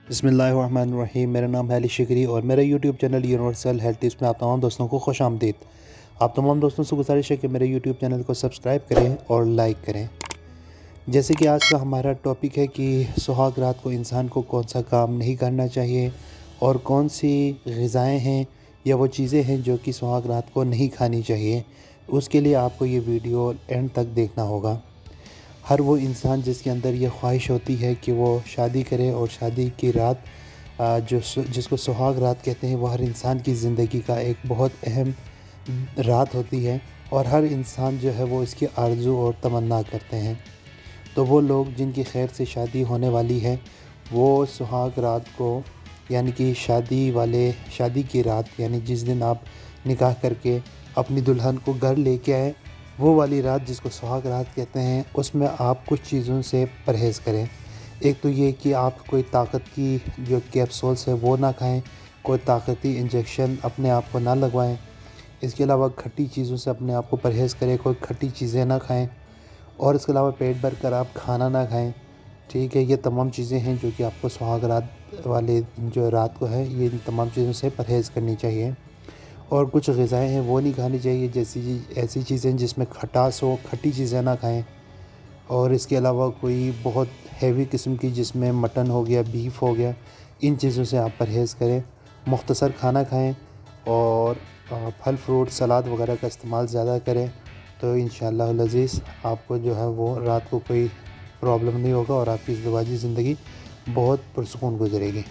بسم اللہ الرحمن الرحیم۔ میرا نام ہے علی شکری اور میرا یوٹیوب چینل یونیورسل ہیلتھ میں آپ تمام دوستوں کو خوش آمدید۔ آپ تمام دوستوں سے گزارش ہے کہ میرے یوٹیوب چینل کو سبسکرائب کریں اور لائک کریں۔ جیسے کہ آج کا ہمارا ٹاپک ہے کہ سہاگ رات کو انسان کو کون سا کام نہیں کرنا چاہیے اور کون سی غذائیں ہیں یا وہ چیزیں ہیں جو کہ سہاگ رات کو نہیں کھانی چاہیے۔ اس کے لیے آپ کو یہ ویڈیو اینڈ تک دیکھنا ہوگا۔ ہر وہ انسان جس کے اندر یہ خواہش ہوتی ہے کہ وہ شادی کرے اور شادی کی رات جس کو سہاگ رات کہتے ہیں، وہ ہر انسان کی زندگی کا ایک بہت اہم رات ہوتی ہے اور ہر انسان جو ہے وہ اس کی آرزو اور تمنا کرتے ہیں۔ تو وہ لوگ جن کی خیر سے شادی ہونے والی ہے وہ سہاگ رات کو یعنی کہ شادی کی رات یعنی جس دن آپ نکاح کر کے اپنی دلہن کو گھر لے کے آئے، وہ والی رات جس کو سہاگ رات کہتے ہیں، اس میں آپ کچھ چیزوں سے پرہیز کریں۔ ایک تو یہ کہ آپ کوئی طاقت کی جو کیپسولس ہے وہ نہ کھائیں، کوئی طاقتی انجیکشن اپنے آپ کو نہ لگوائیں۔ اس کے علاوہ کھٹی چیزوں سے اپنے آپ کو پرہیز کریں، کوئی کھٹی چیزیں نہ کھائیں اور اس کے علاوہ پیٹ بھر کر آپ کھانا نہ کھائیں۔ ٹھیک ہے، یہ تمام چیزیں ہیں جو کہ آپ کو سہاگ رات والے جو رات کو ہے یہ ان تمام چیزوں سے پرہیز کرنی چاہیے۔ اور کچھ غذائیں ہیں وہ نہیں کھانی چاہیے، جیسی ایسی چیزیں جس میں کھٹاس ہو، کھٹی چیزیں نہ کھائیں۔ اور اس کے علاوہ کوئی بہت ہیوی قسم کی جس میں مٹن ہو گیا، بیف ہو گیا، ان چیزوں سے آپ پرہیز کریں۔ مختصر کھانا کھائیں اور پھل فروٹ سلاد وغیرہ کا استعمال زیادہ کریں، تو انشاءاللہ العزیز آپ کو جو ہے وہ رات کو کوئی پرابلم نہیں ہوگا اور آپ کی ازدواجی زندگی بہت پرسکون گزرے گی۔